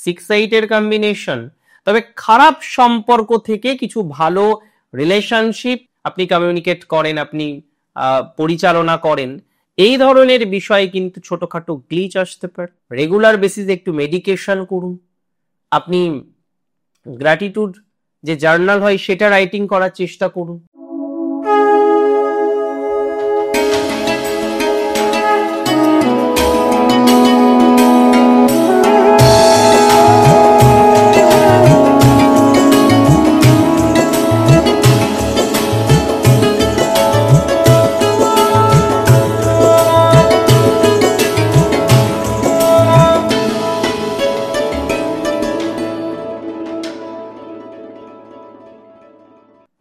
6-8 এর কম্বিনেশন, তবে খারাপ সম্পর্ক থেকে কিছু ভালো রিলেশনশিপ আপনি কমিউনিকেট করেন, আপনি পরিচালনা করেন, এই ধরনের বিষয়ে কিন্তু ছোটখাটো গ্লিচ আসতে পারে। রেগুলার বেসিসে একটু মেডিকেশন করুন, আপনি গ্র্যাটিটিউড যে জার্নাল হয় সেটা রাইটিং করার চেষ্টা করুন।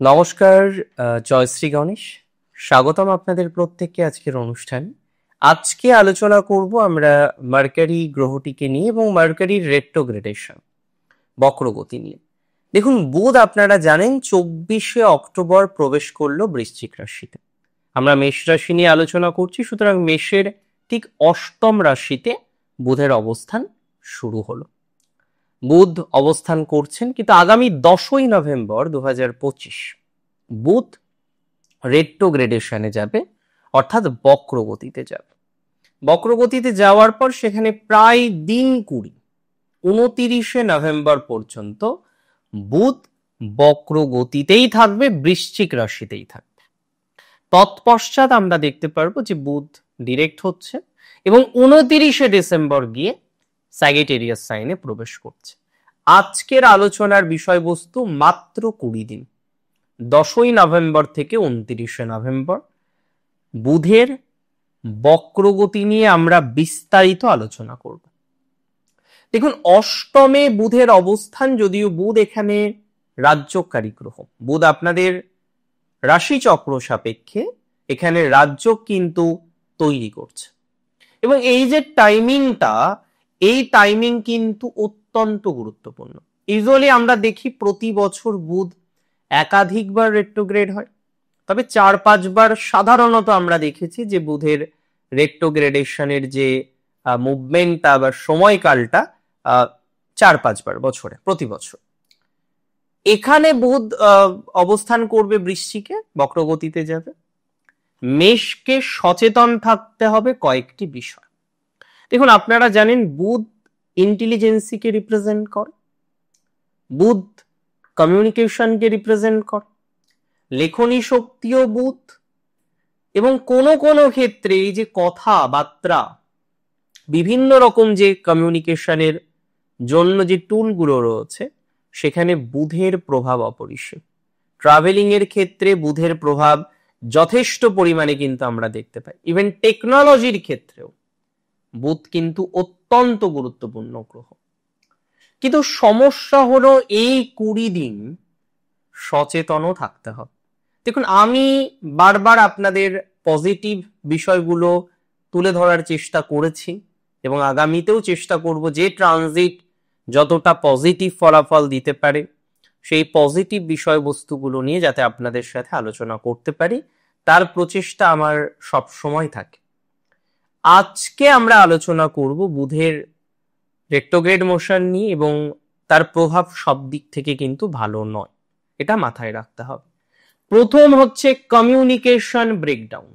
নমস্কার, জয়শ্রী গণেশ, স্বাগতম আপনাদের প্রত্যেককে আজকের অনুষ্ঠান। আজকে আলোচনা করব আমরা মার্কারি গ্রহটিকে নিয়ে এবং মার্কারির রেট্রোগ্রেডেশন, বক্রগতি নিয়ে। দেখুন, বুধ আপনারা জানেন 24শে অক্টোবর প্রবেশ করলো বৃশ্চিক রাশিতে। আমরা মেষ রাশি নিয়ে আলোচনা করছি, সুতরাং মেষের ঠিক অষ্টম রাশিতে বুধের অবস্থান শুরু হলো। বুধ অবস্থান করছেন, কিন্তু আগামী 10ই নভেম্বর 2025 বুধ রেট্রোগ্রেডেশনে যাবে, অর্থাৎ বক্রগতিতে যাবে। বক্রগতিতে যাওয়ার পর সেখানে প্রায় দিন 29শে নভেম্বর পর্যন্ত বুধ বক্রগতিতেই থাকবে, বৃশ্চিক রাশিতেই থাকবে। তৎপশ্চাৎ আমরা দেখতে পারবো যে বুধ ডিরেক্ট হচ্ছে এবং 29শে ডিসেম্বর গিয়ে স্যাজিটেরিয়াস সাইনে প্রবেশ করছে। আজকের আলোচনার বিষয়বস্তু মাত্র 20 দিন, 10ই নভেম্বর থেকে 29শে নভেম্বর বুধের বক্রগতি নিয়ে আমরা বিস্তারিত আলোচনা করব। দেখুন, অষ্টমে বুধের অবস্থান, যদিও বুধ এখানে রাজ্যকারী গ্রহ, বুধ আপনাদের রাশি চক্র সাপেক্ষে এখানে রাজ্য কিন্তু তৈরি করছে, এবং এই যে টাইমিংটা, এই টাইমিং কিন্তু অত্যন্ত গুরুত্বপূর্ণ। ইউজুয়ালি আমরা দেখি প্রতি বছর বুধ একাধিকবার রেট্রোগ্রেড হয়, তবে 4-5 বার সাধারণত আমরা দেখেছি যে বুধের রেট্রোগ্রেডেশনের যে মুভমেন্টটা বা সময়কালটা 4-5 বার বছরে, প্রতি বছর। এখানে বুধ অবস্থান করবে বৃশ্চিকে, বক্রগতিতে যাবে। মেষকে সচেতন থাকতে হবে কয়েকটি বিষয়। দেখুন, আপনারা জানেন বুধ ইন্টেলিজেন্সিকে রিপ্রেজেন্ট করে, বুধ কমিউনিকেশনকে রিপ্রেজেন্ট করে, লেখনী শক্তিও বুধ, এবং কোনো কোনো ক্ষেত্রে এই যে কথাবার্তা, বিভিন্ন রকম যে কমিউনিকেশনের জন্য যে টুলগুলো রয়েছে সেখানে বুধের প্রভাব অপরিসীম। ট্রাভেলিং এর ক্ষেত্রে বুধের প্রভাব যথেষ্ট পরিমাণে কিন্তু আমরা দেখতে পাই। ইভেন টেকনোলজির ক্ষেত্রেও বুধ কিন্তু অত্যন্ত গুরুত্বপূর্ণ গ্রহ। কিন্তু সমস্যা হলো এই 20 দিন সচেতনও থাকতে হবে। দেখুন, আমি বারবার আপনাদের পজিটিভ বিষয়গুলো তুলে ধরার চেষ্টা করেছি এবং আগামীতেও চেষ্টা করব যে ট্রানজিট যতটা পজিটিভ ফলাফল দিতে পারে সেই পজিটিভ বিষয়বস্তুগুলো নিয়ে যাতে আপনাদের সাথে আলোচনা করতে পারি, তার প্রচেষ্টা আমার সব সময় থাকে। আজকে আমরা আলোচনা করব বুধের রেট্রোগ্রেড মোশন নিয়ে, এবং তার প্রভাব সব দিক থেকে কিন্তু ভালো নয়, এটা মাথায় রাখতে হবে। প্রথম হচ্ছে কমিউনিকেশন ব্রেকডাউন।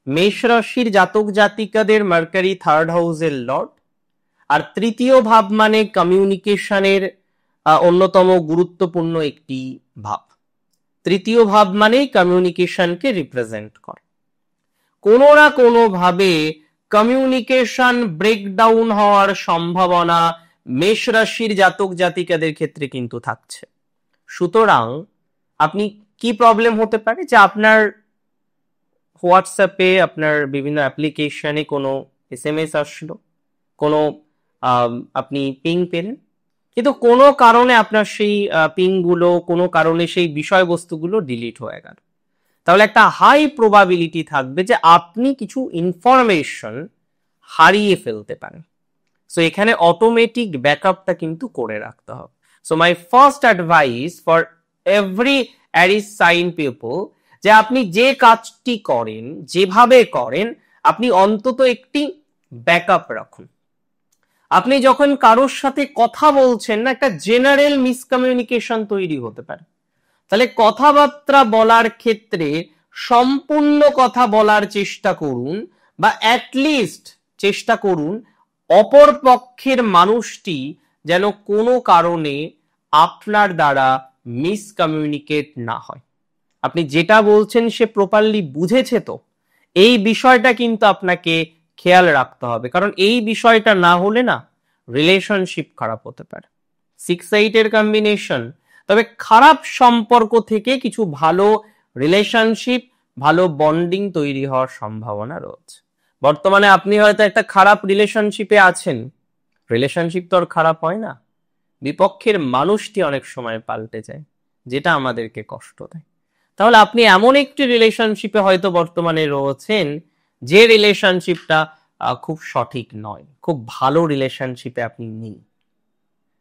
মেষ রাশির জাতক জাতিকাদের মার্কারি 3rd হাউসের লর্ড, আর তৃতীয় ভাব মানে কমিউনিকেশনের অন্যতম গুরুত্বপূর্ণ একটি ভাব। তৃতীয় ভাব মানে কমিউনিকেশনকে রিপ্রেজেন্ট করে। কোনো না কোনো ভাবে কমিউনিকেশন ব্রেকডাউন হওয়ার সম্ভাবনা মেষ রাশির জাতক জাতিকাদের ক্ষেত্রে কিন্তু থাকছে। সুতরাং আপনি কি প্রবলেম হতে পারে যে আপনার হোয়াটসঅ্যাপে, আপনার বিভিন্ন অ্যাপ্লিকেশনে কোনো SMS আসলো, কোনো আপনি পিং পেলেন, কিন্তু কোনো কারণে আপনার সেই পিংগুলো, কোনো কারণে সেই বিষয়বস্তুগুলো ডিলিট হয়ে গেল, তাহলে একটা হাই প্রবাবিলিটি থাকবে যে আপনি কিছু ইনফরমেশন হারিয়ে ফেলতে পারেন। সো এখানে অটোমেটিক ব্যাকআপটা কিন্তু করে রাখতে হবে। So my first advice for every Aries sign people, যে আপনি যে কাজটি করেন, যেভাবে করেন, আপনি অন্তত একটি ব্যাকআপ রাখুন। আপনি যখন কারোর সাথে কথা বলছেন না, একটা জেনারেল মিসকমিউনিকেশন তৈরি হতে পারে। তাহলে কথাবার্তা বলার ক্ষেত্রে সম্পূর্ণ কথা বলার চেষ্টা করুন, বা অ্যাটলিস্ট চেষ্টা করুন অপর পক্ষের মানুষটি যেন কোনো কারণে আপনার দ্বারা মিসকমিউনিকেট না হয়। আপনি যেটা বলছেন সে প্রপারলি বুঝেছে তো, এই বিষয়টা কিন্তু আপনাকে খেয়াল রাখতে হবে, কারণ এই বিষয়টা না হলে না রিলেশনশিপ খারাপ হতে পারে। 6-8 এর কম্বিনেশন, তবে খারাপ সম্পর্ক থেকে কিছু ভালো রিলেশনশিপ, ভালো বন্ডিং তৈরি হওয়ার সম্ভাবনা রয়েছে। বর্তমানে আপনি হয়তো একটা খারাপ রিলেশনশিপে আছেন, রিলেশনশিপ তো আর খারাপ হয় না, বিপক্ষের মানুষটি অনেক সময় পাল্টে যায়, যেটা আমাদেরকে কষ্ট দেয়। তাহলে আপনি এমন একটি রিলেশনশিপে হয়তো বর্তমানে রয়েছেন যে রিলেশনশিপটা খুব সঠিক নয়, খুব ভালো রিলেশনশিপে আপনি নেই।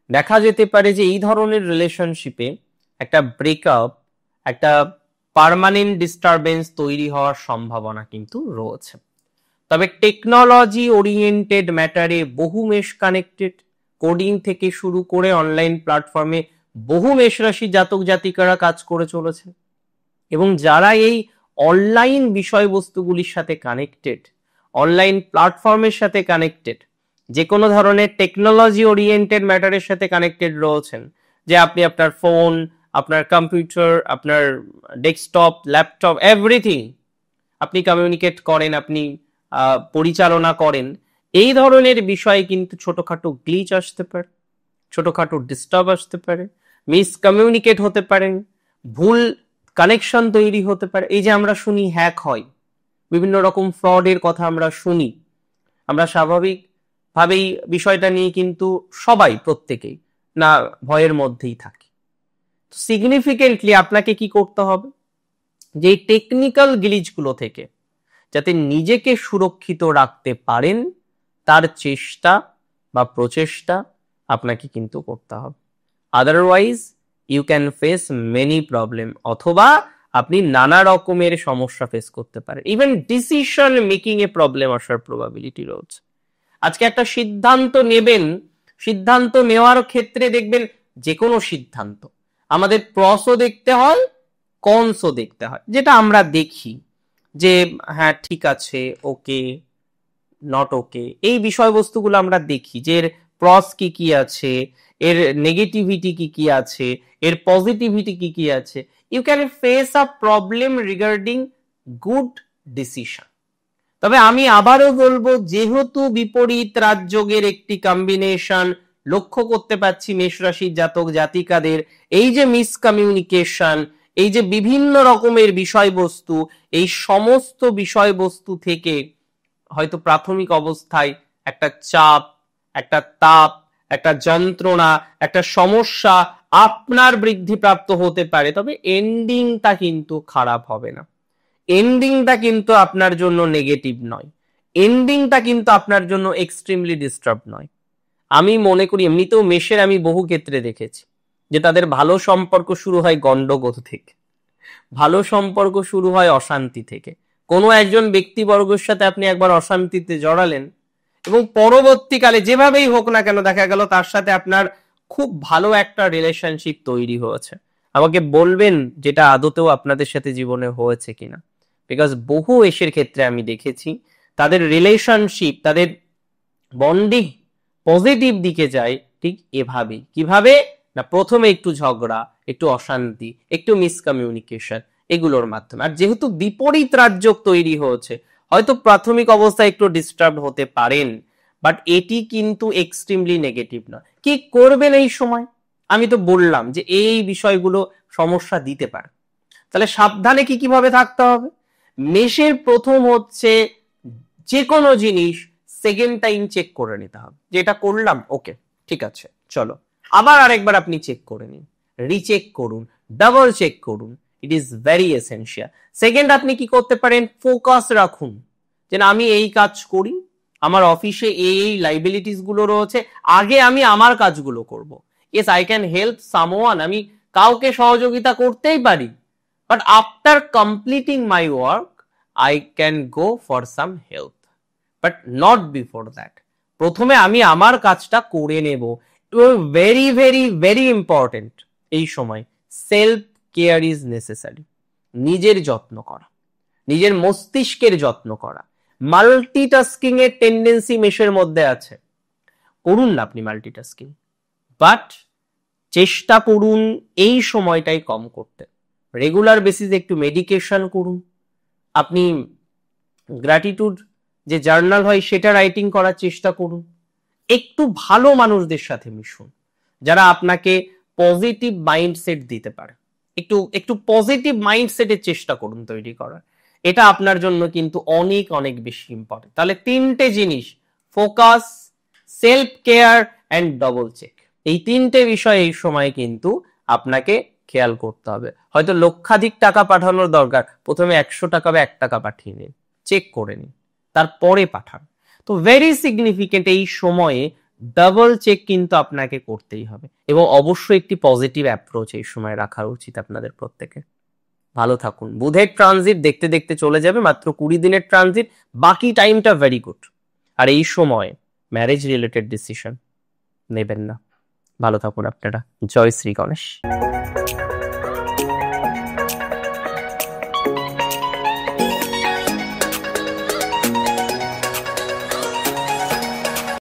দেখা যেতে পারে যে এই ধরনের রিলেশনশিপে একটা ব্রেকআপ, একটা পার্মানেন্ট ডিস্টারবেন্স তৈরি হওয়ার সম্ভাবনা কিন্তু রয়েছে। তবে টেকনোলজি ওরিয়েন্টেড ম্যাটারে বহু মেশ কানেক্টেড, কোডিং থেকে শুরু করে অনলাইন প্ল্যাটফর্মে বহু মেষ রাশি জাতক জাতিকারা কাজ করে চলেছে, এবং যারা এই অনলাইন বিষয়বস্তুগুলির সাথে কানেক্টেড, অনলাইন প্ল্যাটফর্মের সাথে কানেক্টেড, যে কোনো ধরনের টেকনোলজি ওরিয়েন্টেড ম্যাটারের সাথে কানেক্টেড রয়েছেন, যে আপনি আপনার ফোন, আপনার কম্পিউটার, আপনার ডেস্কটপ, ল্যাপটপ, এভরিথিং আপনি কমিউনিকেট করেন, আপনি পরিচালনা করেন, এই ধরনের বিষয়ে কিন্তু ছোটখাটো গ্লিচ আসতে পারে, ছোটখাটো ডিস্টার্ব আসতে পারে, মিসকমিউনিকেট হতে পারেন, ভুল কানেকশন তৈরি হতে পারে। এই যে আমরা শুনি হ্যাক হয়, বিভিন্ন রকম ফ্রডের কথা আমরা শুনি, আমরা স্বাভাবিকভাবেই বিষয়টা নিয়ে কিন্তু সবাই প্রত্যেকেই না ভয়ের মধ্যেই থাকি। সিগনিফিকেন্টলি আপনাকে কি করতে হবে, যে টেকনিক্যাল গ্লিচগুলো থেকে যাতে নিজেকে সুরক্ষিত রাখতে পারেন তার চেষ্টা বা প্রচেষ্টা আপনাকে কিন্তু করতে হবে। Otherwise you can face many problem, অথবা আপনি নানা রকমের সমস্যা ফেস করতে পারেন, ইভেন ডিসিশন মেকিং এ প্রবলেম আসার প্রবাবিলিটি রয়েছে। আজকে একটা সিদ্ধান্ত নেবেন, সিদ্ধান্ত নেওয়ার ক্ষেত্রে দেখবেন যে কোনো সিদ্ধান্ত আমাদের প্রসও দেখতে হয়, কনসও দেখতে হয়, যেটা আমরা দেখি যে হ্যাঁ ঠিক আছে, ওকে, নট ওকে, এই বিষয়বস্তুগুলো আমরা দেখি যে এর প্রস কি কি আছে, এর নেগেটিভিটি কি কি আছে, এর পজিটিভিটি কি কি আছে। You can face a problem regarding good decision. তবে আমি আবারও বলবো, যেহেতু বিপরীত রাজযোগের একটি কম্বিনেশন লক্ষ্য করতে পাচ্ছি মেষ রাশির জাতক জাতিকাদের, এই যে মিসকমিউনিকেশন, এই যে বিভিন্ন রকমের বিষয়বস্তু, এই সমস্ত বিষয়বস্তু থেকে হয়তো প্রাথমিক অবস্থায় একটা চাপ, একটা তাপ, একটা যন্ত্রণা, একটা সমস্যা আপনার বৃদ্ধিপ্রাপ্ত হতে পারে, তবে এন্ডিংটা কিন্তু খারাপ হবে না, এন্ডিংটা কিন্তু আপনার জন্য নেগেটিভ নয়, এন্ডিংটা কিন্তু আপনার জন্য এক্সট্রিমলি ডিস্টার্ব নয়। আমি মনে করি এমনিতেও মেষের আমি বহু ক্ষেত্রে দেখেছি যে তাদের ভালো সম্পর্ক শুরু হয় গন্ডগোল থেকে, ভালো সম্পর্ক শুরু হয় অশান্তি থেকে। কোনো একজন ব্যক্তিবর্গের সাথে আপনি একবার অশান্তিতে জড়ালেন, এবং পরবর্তীকালে যেভাবেই হোক না কেন দেখা গেল তার সাথে আপনার খুব ভালো একটা রিলেশনশিপ তৈরি হয়েছে। আমাকে বলবেন যেটা আদতেও আপনাদের সাথে জীবনে হয়েছে কিনা, বিকজ বহু এসের ক্ষেত্রে আমি দেখেছি তাদের রিলেশনশিপ, তাদের বন্ডিং পজিটিভ দিকে যায় ঠিক এভাবেই। কিভাবে না, প্রথমে একটু ঝগড়া, একটু অশান্তি, একটু মিসকমিউনিকেশন, এগুলোর মাধ্যমে। আর যেহেতু বিপরীত রাজযোগ তৈরি হয়েছে, হয়তো প্রাথমিক অবস্থায় একটু ডিস্টার্ব হতে পারেন, বাট এটি কিন্তু এক্সট্রিমলি নেগেটিভ নয়। কি করবেন এই সময়, আমি তো বললাম যে এই বিষয়গুলো সমস্যা দিতে পারে। তাহলে সাবধানে কি কিভাবে থাকতে হবে। মেষের প্রথম হচ্ছে যে কোনো জিনিস সেকেন্ড টাইম চেক করে নিতে হবে, যেটা করলাম ওকে ঠিক আছে চলো, আবার আরেকবার আপনি চেক করে নিন, রিচেক করুন, ডাবল চেক করুন, it is very essential. Second, আপনি কি করতে পারেন, ফোকাস রাখুন যে না আমি এই কাজ করি, আমার অফিসে এই লাইবিলিটিস গুলো রয়েছে, আগে আমি আমার কাজগুলো করব। Yes, I can help someone, আমি কাউকে সহযোগিতা করতেই পারি, but after completing my work I can go for some help, but not before that. প্রথমে আমি আমার কাজটা করে নেব। ভেরি ভেরি ভেরি ইম্পর্টেন্ট এই সময় সেলফ কেয়ার ইজ নেসেসারি। নিজের যত্ন করা, নিজের মস্তিষ্কের যত্ন করা। মাল্টিটাস্কিং এর টেন্ডেন্সি মেষের মধ্যে আছে, করুন না আপনি মাল্টিটাস্কিং, বাট চেষ্টা করুন এই সময়টাই কম করতে। রেগুলার বেসিসে একটু মেডিকেশন করুন, আপনি গ্র্যাটিটিউড যে জার্নাল হয় সেটা রাইটিং করার চেষ্টা করুন, একটু ভালো মানুষদের সাথে মিশুন যারা আপনাকে পজিটিভ মাইন্ডসেট দিতে পারে। একটু একটু পজিটিভ মাইন্ডসেটের চেষ্টা করুন তৈরি করার। এটা আপনার জন্য কিন্তু অনেক অনেক বেশি ইম্পর্টেন্ট। তাহলে তিনটে জিনিস, focus, self care and double check, এই তিনটে বিষয় এই সময় কিন্তু আপনাকে খেয়াল করতে হবে। হয়তো লক্ষাধিক টাকা পাঠানোর দরকার, প্রথমে 100 টাকা বা 1 টাকা পাঠিয়ে নিন, চেক করে নিন, তারপরে পাঠান। তো ভেরি সিগনিফিকেন্ট এই সময়ে ডাবল চেক কিন্তু আপনাকে করতেই হবে, এবং অবশ্যই একটি পজিটিভ অ্যাপ্রোচ এই সময় রাখা উচিত আপনাদের প্রত্যেকের। ভালো থাকুন। বুধের ট্রানজিট দেখতে দেখতে চলে যাবে, মাত্র 20 দিনের ট্রানজিট, বাকি টাইমটা ভেরি গুড। আর এই সময় ম্যারেজ রিলেটেড ডিসিশন নেবেন না। ভালো থাকুন আপনারা। জয় শ্রী গণেশ।